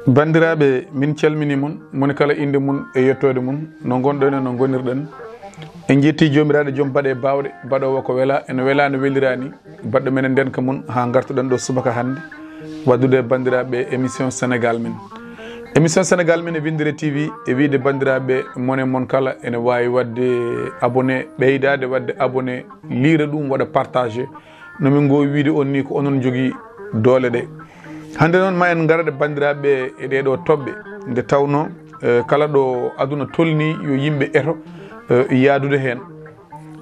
Bandiraɓe min calmini mon moni kala inde mun e yettode mun no gonɗon e no gonirɗen en jetti jomiraɗo joom baɗe bawɗe baɗowo ko weela ene weela no welirani baɗɗo men ndenka mun ha gartuɗen ɗo subaka hande waddude bandiraɓe émission Sénégal men émission Sénégal men e Windire TV e wiide bandiraɓe mone mon kala ene wawi wadde abonné ɓeydade wadde abonné liira ɗum waɗa partagé nomin gowi wiide on ni ko onon jogui doole ɗe hande noon ma en garade bandiraɓe e ɗeɗo toɓɓe nde tawno kala ɗo aduna tolni yo yimɓe eto yaadude hen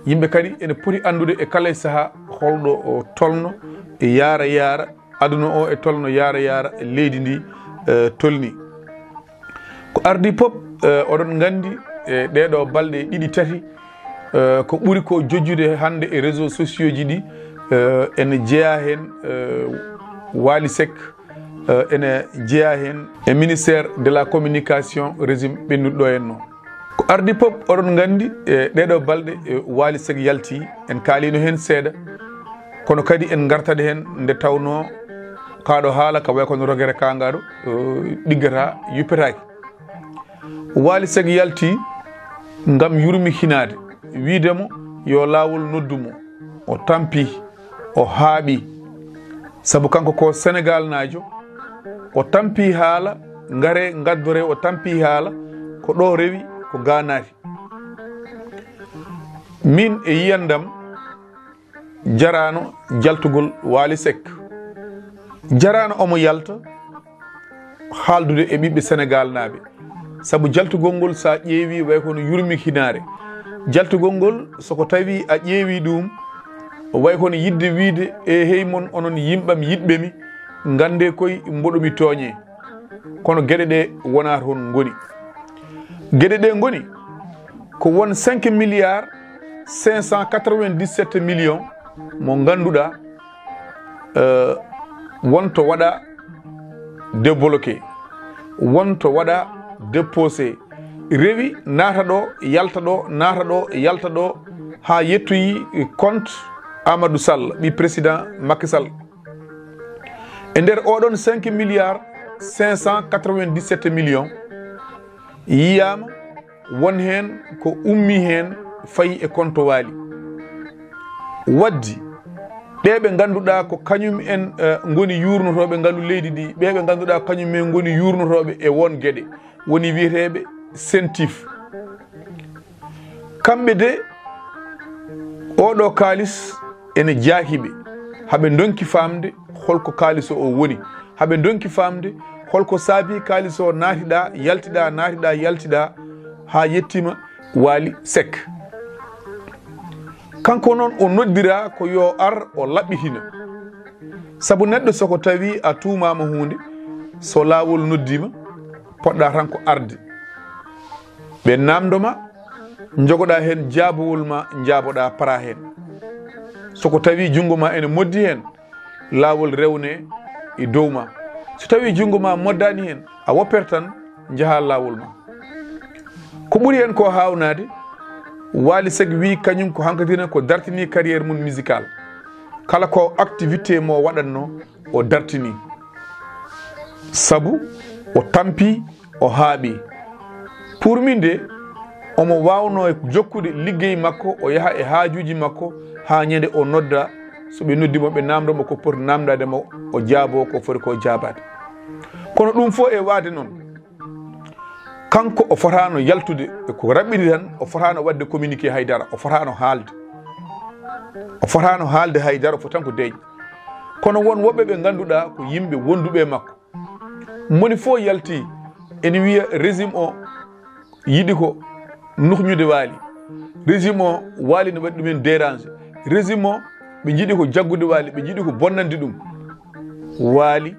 yimɓe kadi ene poti andude e kala saaha holɗo o tolno e yaara aduna o e tolno yaara e leydi ndi tolni ko ardi pop oɗon gandi e ɗeɗo balɗe ɗiɗi tati ko ɓuuri ko jojjude hande e réseaux sociaux ji ɗi ene jeeya hen Wally Seck ene jeeya hen e ministère de la communication régime ɓennuɗo ɗo en noon ko ardi pop oɗon gandi e ɗeɗo balɗe Wally Seck yalti en kaalino hen seeɗa kono kadi en gartat hen nde tawno kaɗo haala ka way kono rogere kangaɗo ɗiggata yuppetaki Wally Seck yalti ngam yurmi hinade wiidemo yo lawol noddumo o tampi o haaɓi saabu kanko ko Sénégal najo o tampi haala ngare gaddore o tampi haala ko ɗo rewi ko ganari min e yiyandam jarano jaltugol Wally Seck jarano omo yalta haaldude e ɓiɓɓe Sénégal naaɓe saabu jaltugol ngol sa ƴeewi way kono yurmi hinare jaltugol ngol soko tawi a ƴeewi ɗum way kono yidde wiide e hey mon onon yimɓam yiɗɓemi gande koye mboɗomi tooñe kono gueɗe ɗe wona toon goni gueɗe ɗe goni ko won 5 milliards 597 millions mo ganduɗa wonto waɗa débloqué wonto waɗa déposé rewi naata ɗo yalta ɗo naata ɗo yalta ɗo ha yettoyi compte Amadou Sall ɓi président Macky Sall e nder oɗon 5 milliards 597 millions yiyama won hen ko ummi hen fayi e compte Wally waddi ɓeɓe ganduɗa ko kañum en goni yurnotoɓe ngaalu leydi ɗi ɓeɓe ganduɗa kañum en goni yurnotoɓe e won gueɗe woni wiyeteɓe sentif kamɓe de oɗo kalis ene jaahiɓe haɓe donki famde holko kalis o woni haɓe donki famde holko saabi kalis o naatiɗa yaltiɗa ha yettima Wally Seck kanko noon o noddira ko yo ar o laɓɓitina saabu neɗɗo soko tawi a tumama hunde so lawol noddima poɗɗa tan ko arde ɓe namdoma jogoɗa hen jaabowol ma jaaboɗa para hen soko tawi junggo ma ene moddi hen lawol rewne e dow ma so tawi junggo ma moddani hen a woppere tan jaaha lawol ma ko ɓuuri hen ko hawnade Wally Seck wi kañum ko hankkadina ko dartini carrière mum musical kala ko activité mo waɗatno o dartini sabu o tampi o haaɓi pour min de omo wawno jokkude liggey makko o yaha e haajuji makko ha ñande o nodda so ɓe noddimo ɓe namdomo ko poti namdademo o jaabo ko foti ko jaabade kono ɗum fo e waade noon kanko o fotano yaltude ko raɓɓiɗi tan o fotano wadde communiqué haydara o fotano haalde haydara o foti tan ko deeƴ kono won woɓɓe ɓe ganduɗa ko yimɓe wonduɓe makko moni fo yalti ene wiya régime o yiɗi ko nuhñude Wally régime o Wally ne waɗi ɗumen dérangé régime o ɓe jiiɗi ko jaggude Wally ɓe jiiɗi ko bonnande ɗum Wally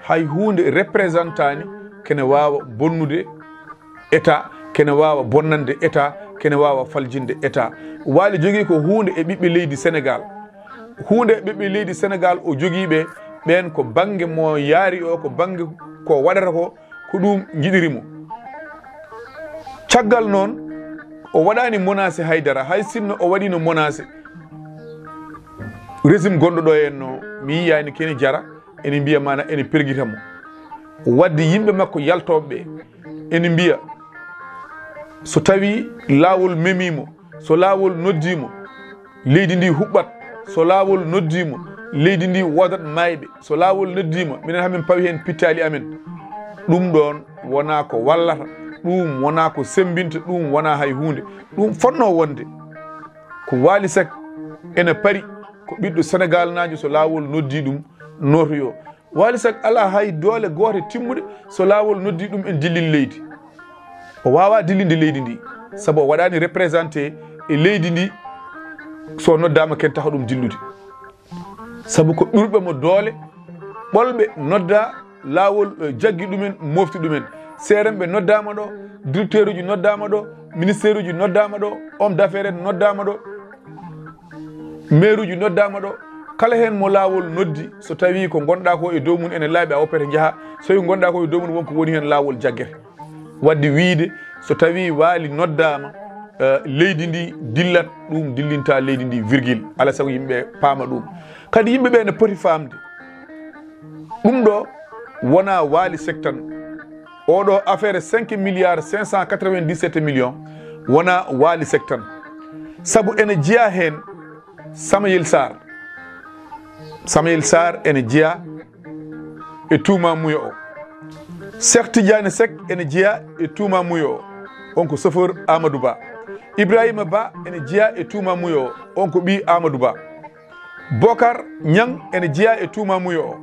hay hunde représentani kene wawa bonnude état kene wawa bonnande état kene wawa faljinde état Wally jogui ko hunde e ɓiɓɓe leydi Sénégal hunde e ɓiɓɓe leydi Sénégal o joguiɓe ɓen ko banggue mo yaari o ko banggue ko waɗata ko ɗum jiɗirimo caggal noon o waɗani menacé haydara hay sinno o waɗino menacé régime gonɗo ɗo en no mi yiyani kene jara ene mbiya mana ene perguitamo wadde yimɓe makko yaltoɓe ene mbiya so tawi laawol memimo so laawol noddimo leydi ndi huɓɓat so laawol noddimo leydi ndi wodat mayɓe so laawol noddima minen hamin pawi hen pittali amen ɗum ɗon wona ko wallata ɗum wona ko sembinta ɗum wona hay hunde ɗum fonno wonde ko Wally Seck ene pari ko ɓiɗɗo Sénégal najo so laawol noddi ɗum notoyo Wally Seck ala hay doole goote timmude so laawol noddi ɗum en dillin leydi o wawa dillinde leydi ndi saabu o waɗani représenté e leydi ndi so noddama ken taha ɗum dillude saabu ko ɓurɓe mo doole ɓolɓe nodda laawol jaggi ɗumen mofti ɗumen seeremɓe noddama ɗo directeur uji noddama ɗo ministére uji noddama ɗo homme d'affaires en noddama ɗo maire uji noddama ɗo kala hen mo laawol noddi so tawi ko gonɗa ko e dow mum ene laaɓi a woppete jaaha so tawi gonɗa ko e dow mum wonko woni hen laawol jaggete wadde wiide so tawi Wally noddama leydi ndi dillat ɗum dillinta leydi ndi virgule ala sago yimɓe paama ɗum kadi yimɓeɓe ne poti famde ɗum ɗo wona Wally Seck tan oɗo affaire 5 milliards 597 millions wona Wally Seck tan saabu ene jeeya hen Samayel Sarr ene jeeya e Touma Mouya o Cheikh Tidiane Seck ene jeeya e Touma Mouya o on ko chauffeur Amadou Ba Ibrahima Ba ene jeeya e Touma Mouya o on ko ɓi Amadou Ba Bokar Niang ene jeeya e Touma Mouya o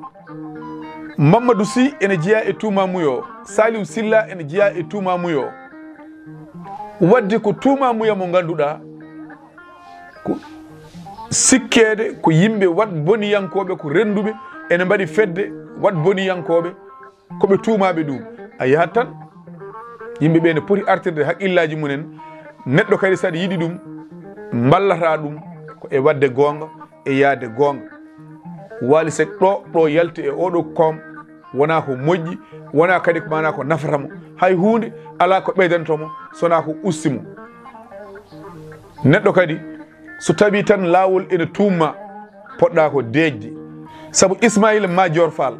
Mamadou Sy ene jeeya e Touma Mouya o Saliou Silla ene jeeya e Touma Mouya o wadde ko Touma Mouya mo ganduɗa ko sikkede ko yimɓe wat boniyankoɓe ko renduɓe ene mbaɗi fedde wat boniyankoɓe koɓe tuumaɓe ɗum a yahat tan yimɓeɓe ne poti artirde haqqillaji mumen neɗɗo kadi saɗa yiiɗi ɗum ballata ɗum ko e wadde gonga e yaade gonga Wally Seck ɗo yalti e oɗo koom wona ko moƴƴi wona kadi mana ko nafatamo hay hunde ala ko ɓeydantomo sona ko ustimo neɗɗo kadi so tawi tan laawol ene tumma poɗɗa ko deejde saabu Ismaïla Madior Fall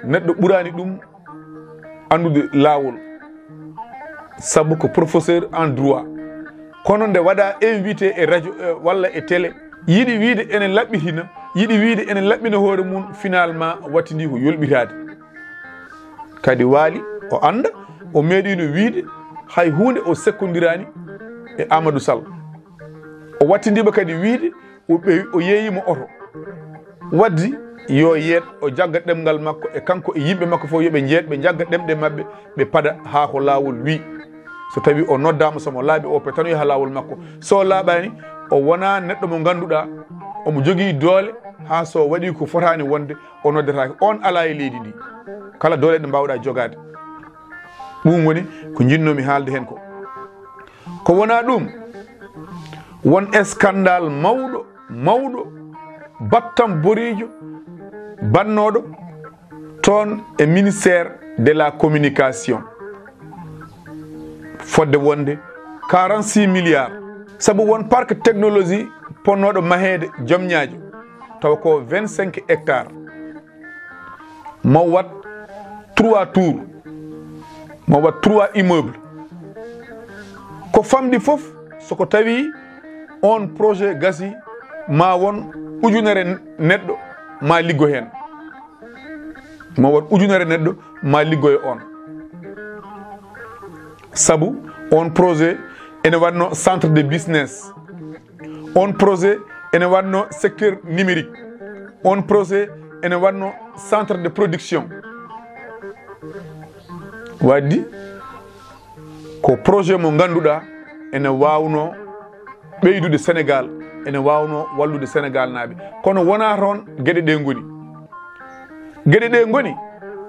neɗɗo ɓurani ɗum andude laawol saabu ko professeur en droit kono nde waɗa invité e radio walla e télé yiɗi wiide ene laɓɓitina yiɗi wiide ene laɓɓina hoore mum finalement wattidi ko yolɓitade kadi Wally o anda o meeɗino wiide hay hunde o sekkodirani e Amadou Sall o wattindiɓe kadi wiide o yeeyimo oto waddi yo yeet o jagga ɗemgal makko e kanko e yimɓe makko fof yoɓe jeet ɓe jagga ɗemɗe mabɓe ɓe paada ha ko laawol wi so tawi o noddama somo laaɓi o pe tan o yaha laawol makko so laaɓani o wona neɗɗo mo ganduɗa omo jogui doole ha so waɗi ko fotani wonde o noddetake on ala e leydi ndi kala doole ɗe mbawɗa jogade ɗum woni ko jinnomi haalde hen ko wona ɗum won scandale mawɗo battam borijo bannoɗo toon e ministère de la communication fodde wonde 46 milliards saabu won parc technologie ponnoɗo mahede Diamniadio taw ko 25 hectares mo wat 3 tours mo wat 3 immeubles ko famɗi foof soko tawi on projet gasi ma won ujunere neɗɗo ma liggo hen ma won ujunere neɗɗo ma liggoye on sabu on projet ene wanno centre de business on projet ene wanno secteur numérique on projet ene wanno centre de production waddi ko projet mo ganduɗa ene wawno ɓeydude Sénégal ene wawno wallude Sénégal naaɓe kono wona toon gueɗe ɗe goni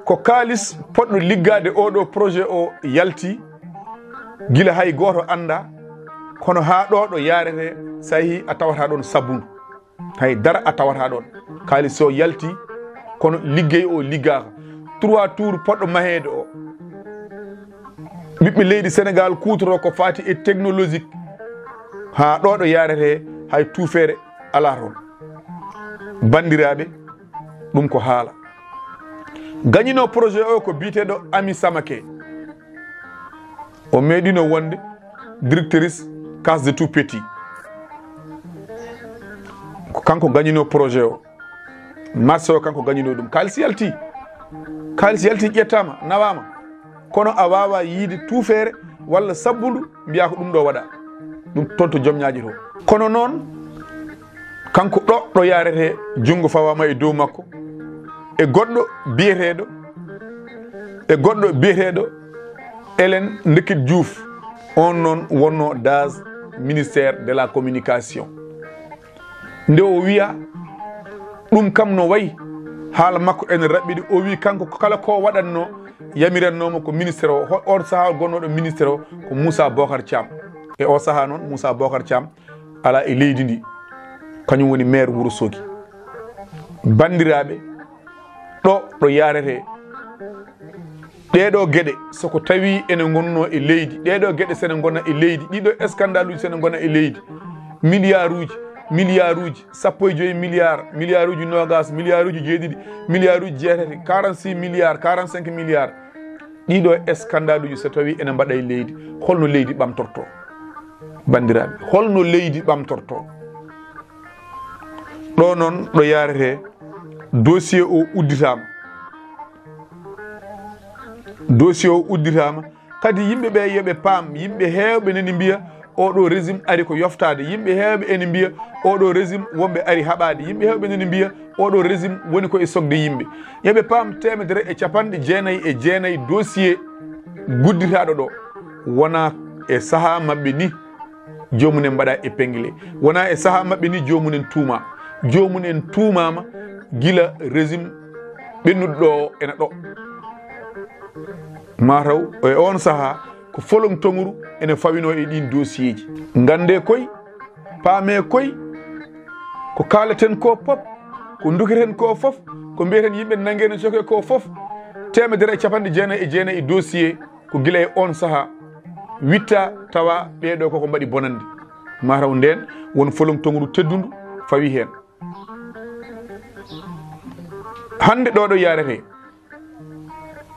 ko kalis poɗɗo liggade oɗo projet o yalti gila hay goto anda kono ha ɗo yarete sa yeehi a tawata ɗon sabundu hay dara a tawata ɗon kalis o yalti kono liggey o liggaka 3 tours poɗɗo mahede o ɓiɓɓe leydi Sénégal kutoro ko fati e technologique ha ɗo yarete hay tuufere ala toon bandiraɓe ɗum ko haala gagnino projet o ko biteɗo Ami Samake o meeɗino wonde directrice case de tout petit ko kanko gagnino projet o marché o kanko gagnino ɗum kalisi yalti ƴettama nawama kono a wawa yiide tuufere walla sabbundu mbiya ko ɗum ɗo waɗa ɗum toon to jomñaji to kono noon kanko ɗo yarete jungo fawama e dow makko e goɗɗo biyeteɗo Hélène Ndekit Diouf on noon wonno DAS ministère de la communication nde o wiya ɗum kam no wayi haala makko ene raɓɓiɗi o wi kanko kala ko waɗanno yamirannoma ko ministére o on saaha gonnoɗo ministére o ko Moussa Bocar Thiam e o saaha noon Moussa Bocar Thiam ala e leydi ndi kañum woni maire Wourossogui bandiraɓe ɗo yarete ɗeɗo gueɗe soko tawi ene gonno e leydi ɗeɗo gueɗe sene gonna e leydi ɗiɗo scandale uji sene gonna e leydi milliard uji 15 milliard uji nogas milliard uji jeeɗiɗi milliard uji jeetati 46 milliard 45 milliard ɗiɗo scandale uji so tawi ene mbaɗa e leydi holno leydi ɓamtorto bandiraɓe holno leydi ɓamtorto ɗo noon ɗo yarete dossier o udditama kadi yimɓeɓe yoɓe paam yimɓe hewɓe neni mbiya oɗo régime ari ko yoftade yimɓe hewɓe ene mbiya oɗo régime wonɓe ari haɓade yimɓe hewɓe neni mbiya oɗo régime woni ko e sogde yimɓe yoɓe paam 199 dossier gudditaɗo ɗo wona e saaha mabɓe ni jomunen mbaɗa épinglé wona e saaha mabɓe ni jomunen tuumama gila régime ɓennuɗo ɗo ene ɗo mataw e on saaha ko folon tonguru ene fawino e ɗin dossier ji gande koy paame koy ko kaleten ko pop ko duketen ko fof ko mbiyeten yimɓe nangueno coke ko fof 199 dossier ko gila e on saaha witta tawa ɓeɗo koko mbaɗi bonande mataw nden won folon tonguru teddundu fawi hen hande ɗo yarete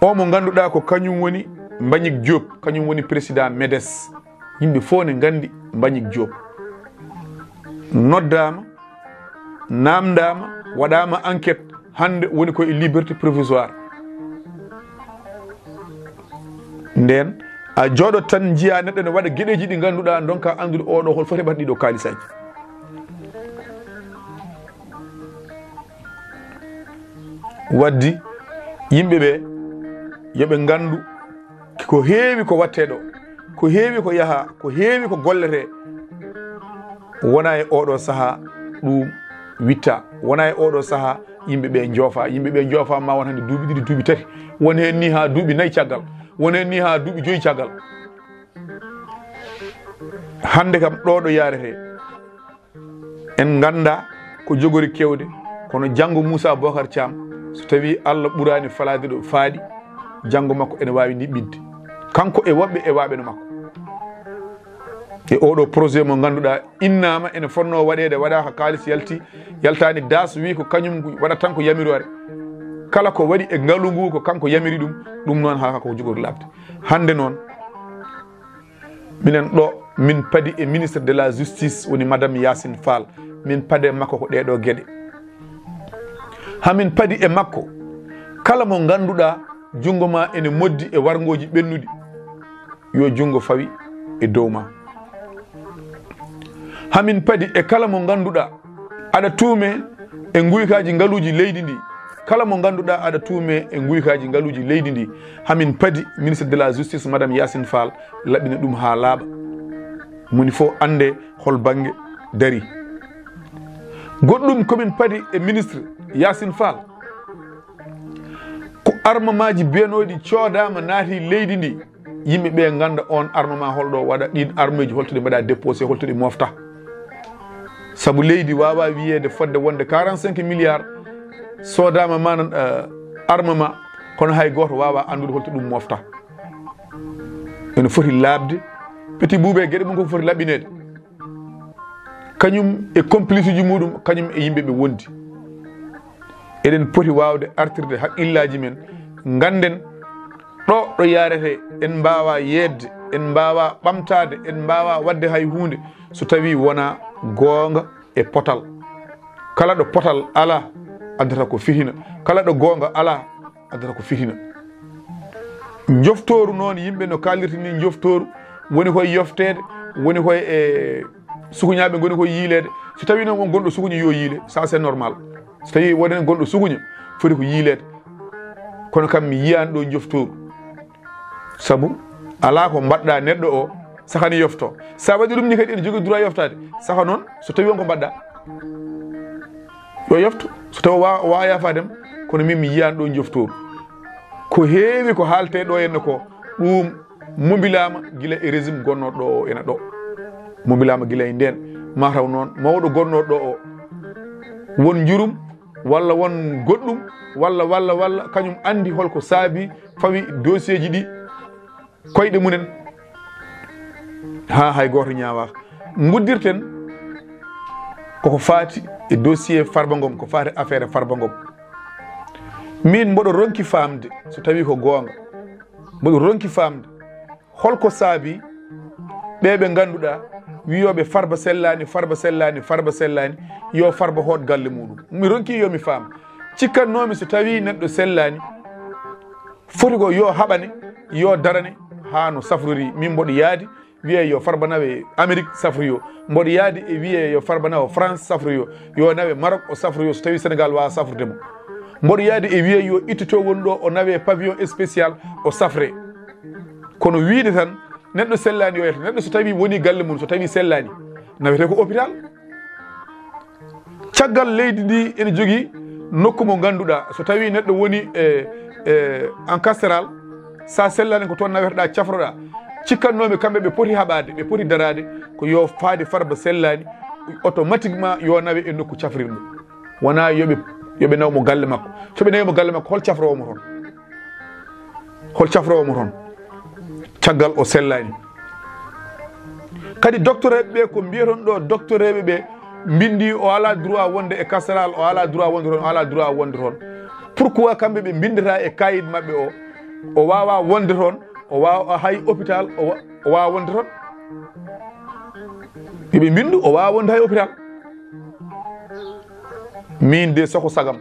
o mo ganduɗa ko kañum woni Mbagnick Diop kañum woni président MEDES yimɓe fof ne gandi Mbagnick Diop noddama namdama waɗama enquête hande woni ko e liberté provisoire nden a jooɗot tan jiya neɗɗo ne waɗa gueɗeji ɗi ganduɗa donka andude oɗo hol foti heɓata ɗiɗo kalisaji waddi yimɓeɓe yoɓe gandu ko heewi ko watte ɗo ko heewi ko yaaha ko heewi ko gollete wona e oɗo saaha ɗum witta wona e oɗo saaha yimɓeɓe joofa ma won hande duuɓi ɗiɗi duuɓi tati won hen ni ha duuɓi nayyi caggal won hen ni ha duuɓi joyyi caggal hande kam ɗo yarete en ganda ko jogori kewde kono janggo Moussa Bocar Thiam so tawi Allah ɓurani falade ɗo faaɗi janggo makko ene wawi niɓɓidde kanko e woɓɓe e waɓe no makko e oɗo projet mo ganduɗa innama ene fonno waɗede waɗaka kalis yaltani das wi ko kañum waɗat tan ko yamirore kala ko waɗi e ngaalu ngu ko kanko yamiri ɗum noon ha ko jogori labde hande noon minen ɗo min paadi e ministre de la justice woni madame Yacine Fall min paade makko ko ɗeɗo gueɗe hamin paadi e makko kala mo ganduɗa jungo ma ene moddi e wargoji ɓennuɗi yo jungo fawi e dow ma hamin paadi e kala mo ganduɗa aɗa tuume e guykaji ngaaluji leydi ndi kala mo ganduɗa aɗa tuume e guykaji ngaaluji leydi ndi hamin paadi ministre de la justice madame Yacine Fall laɓɓina ɗum ha laaɓa moni fof ande hol banggue dari goɗɗum komin paadi e ministre Yacine Fall ko armement ji benoɗi coodama naati leydi ndi yimɓeɓe ganda on armement holɗo waɗa ɗin arme ji holto ɗi mbaɗa déposé holto ɗi mofta saabu leydi wawa wiyede fodde wonde 45 milliards sodama manan armement kono hay goto wawa andude holto ɗum mofta ene foti labde Petit Boubé gueɗe mum koko foti laɓɓinede kañum e complice uji muɗum kañum e yimɓeɓe wondi eɗen poti wawde artirde haqqillaji men ganden ɗo yarete en mbawa yedde en mbawa ɓamtade en mbawa wadde hay hunde so tawi wona gonga e potal. Kala ɗo potal ala addata ko fihina, kala ɗo gonga ala addata ko fihina. Joftoru noon yimɓe no kallirta ni joftoru woni koye yoftede, woni koye e sukuñaɓe goni koye yiilede. So tawi noon on gonɗo sukuña yo yiile, ça c'est normal. So tawi wonen gonɗo sukuña foti ko yiilede, kono kam mi yiyani ɗo joftoru, saabu ala ko mbaɗɗa neɗɗo o sakani yofto. Sa waɗi ɗum ni kadi ene jogui droit yoftade, saka noon so tawi on ko mbaɗɗa yo yoftu, so tawi wawa yafadema. Kono min mi yiyani ɗo joftoru ko heewi ko haalte ɗo henna ko ɗum mobilama gila e régime gonnoɗo ɗo o ena ɗo, mobilama gila e nden mataw noon mawɗo gonnoɗo ɗo o won jurum walla won goɗɗum walla kañum andi holko saabi fawi dossier ji ɗi koyɗe munen ha hay goto ñawaka. Guddirten koko faati e dossier Farba Ngom, ko faati affaire Farba Ngom. Min mboɗo ronki famde so tawi ko gonga, mboɗo ronki famde holko saabi ɓeɓe ganduɗa wiyoɓe Farba sellani Farba sellani Farba sellani yo Farba hoot galle muɗum. Mi ronki yomi faam, cikkannomi so tawi neɗɗo sellani foti ko yo haɓane yo darane ha no safrori. Min mboɗo yaadi wiye yo Farba nawe Amérique safroyo, mboɗo yaadi e wiye yo Farba nawa France safroyo, yo nawe Maroc o safroyo so tawi Sénégal wawa safrude mo. Mboɗo yaadi e wiye yo ittito woni ɗo o nawe pavillon spécial o safre. Kono wiide tan neɗɗo sellani yo yetta, neɗɗo so tawi woni galle mum so tawi sellani nawete ko hôpital. Caggal leydi ndi ene jogui nokku mo ganduɗa so tawi neɗɗo woni en castral, sa sellani ko toon naweteɗa cafroɗa, cikkannoɓe kamɓe ɓe poti haɓade ɓe poti darade ko yo faade Farba sellani automatiquement yo nawe e nokku cafrirɗo, wona yoɓe nawmo galle makko. Soɓe nawimo galle makko hol cafrowomo toon, hol cafrowomo toon caggal o sellani. Kadi docteur ɓe ko mbiyaton ɗo docteur ɓe bindi o ala droit wonde e castral, o ala droit wonde toon, o ala droit wonde toon. Pourquoi kamɓe ɓe bindata e kayit mabɓe o wawa wonde toon, o wawa hay hôpital o wawa wonde toon? Yoɓe bindu o wawa wonde hay hôpital. Min de soko sagam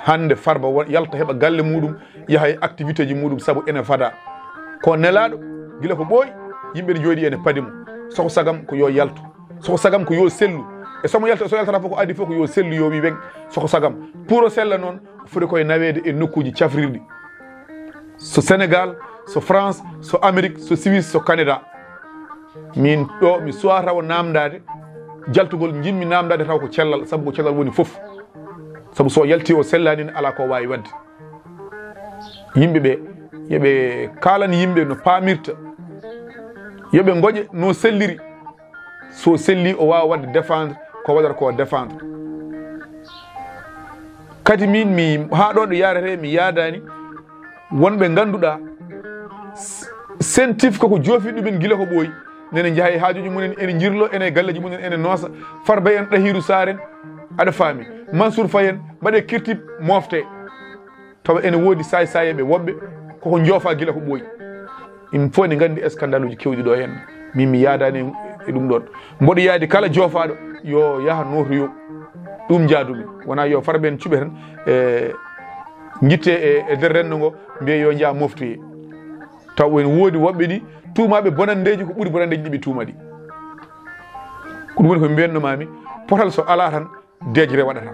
hande Farba yalta heɓa galle muɗum yaha e activité ji muɗum, saabu ene fada ko nelaɗo gila ko ɓooyi yimɓe ne jooɗi ene paadi mo. Soko sagam ko yo yaltu, soko sagam ko yo sellu, e somo yalta so yaltata fof ko adi fof ko yo sellu yo wi wen soko sagam. Pour o sella noon foti koye nawede e nokkuji cafrirɗi, so Sénégal, so France, so Amérique, so Suisse, so Canada. Min ɗo mi suwa taw namdade jaltugol jimmi namdade taw ko cellal, saabu ko cellal woni fof, saabu so yalti o sellani ala ko wawi wadde. Yimɓeɓe yoɓe kalani yimɓe no pamirta, yoɓe goƴe no selliri, so selli o wawa wadde défendre ko waɗata ko défendre. Kadi min mi ha ɗo ɗo yarete mi yadani wonɓe ganduɗa sentif koko joofi ɗumen gila ko ɓooyi nene jaaha e haajuji mumen ene jirlo ene galleji mumen ene noosa. Farba en Ɗahiru Saren aɗa faami, Mansour Faye en mbaɗe kirtib mofte, tawa ene woodi sayeɓe woɓɓe koko joofa gila ko ɓooyi. Il faut ne gandi scandale uji kewɗi ɗo hen. Min mi yadani e ɗum ɗon. Mboɗo yaadi kala joofaɗo yo yaha notoyo, ɗum jaadumi, wona yo Farba en cuɓe tan jitte e nder rendo ngo mbiye yo jaa moftoye. Taw en woodi woɓɓe ɗi tuumaɓe bonandeji ko ɓuuri bonandeji ɗi ɓe tuuma ɗi. Ko ɗum woni ko mbiyannomami, potal so ala tan dejre waɗata,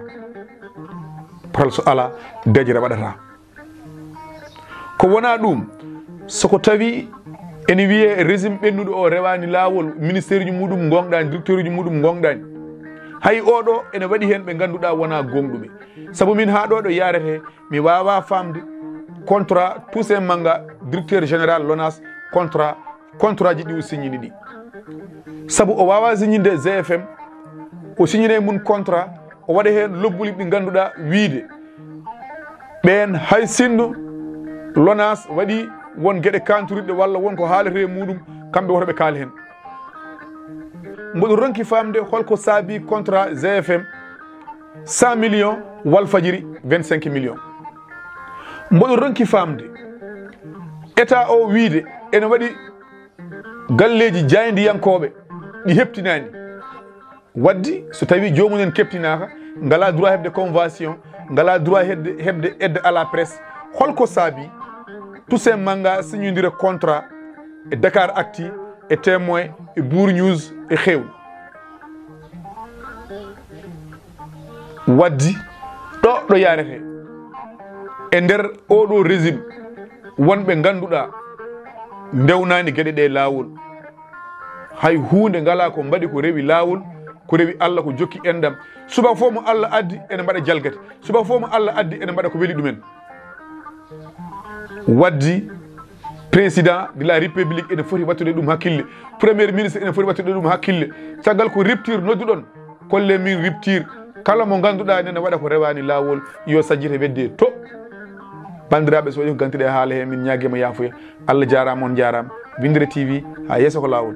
potal so ala dejre waɗata. Ko wona ɗum soko tawi ene wiye régime ɓennuɗo o rewani lawol, ministére ji muɗum gonɗani, directeur uji muɗum gonɗani, hay oɗo ene waɗi hen ɓe ganduɗa wona gonɗuɓe. Saabu min ha ɗo ɗo yarete mi wawa famde contrat tout simplement directeur général LONASE contrat ji ɗi o signini ɗi, saabu o wawa signinde GFM, o signine mun contrat, o waɗa hen lobbuli ɗi ganduɗa wiide ɓen hay sinno LONASE waɗi won gueɗe kantoriɗɗe walla won ko haalete muɗum kamɓe woto ɓe kaali hen. Mboɗo ronki famde holko saabi contrat GFM 100 millions Walfadjri 25 millions mboɗo ronki famde état o wiide ene waɗi galleji jaydiyankoɓe ɗi heptinani waddi so tawi jomumen keptinaka ngala droit hebde convention ngala droit hebde aide à la presse holko saabi Toussaint Manga signodira contrat e Dakar Actu e Témoin e Bour News e Xewlu waddi ɗo yarete e nder oɗo régime wonɓe ganduɗa ndewnani gueɗe ɗe lawol hay hunde ngala ko mbaɗi ko rewi lawol ko rewi Allah ko jokki endam suba fo mo Allah addi ene mbaɗa jalgati suba fo mo Allah addi ene mbaɗa ko weli ɗumen waddi président de la république ene foti wattude ɗum hakkille premier ministre ene foti wattude ɗum hakkille caggal ko rupture nodduɗon kolle min rupture kala mo ganduɗa nene waɗa ko rewani lawol yo sajjite wedde to bandiraɓe so waɗi ko gantiɗe haala he min ñaguima yafuya Allah jarama on jarama Windire TV ha yesso ko lawol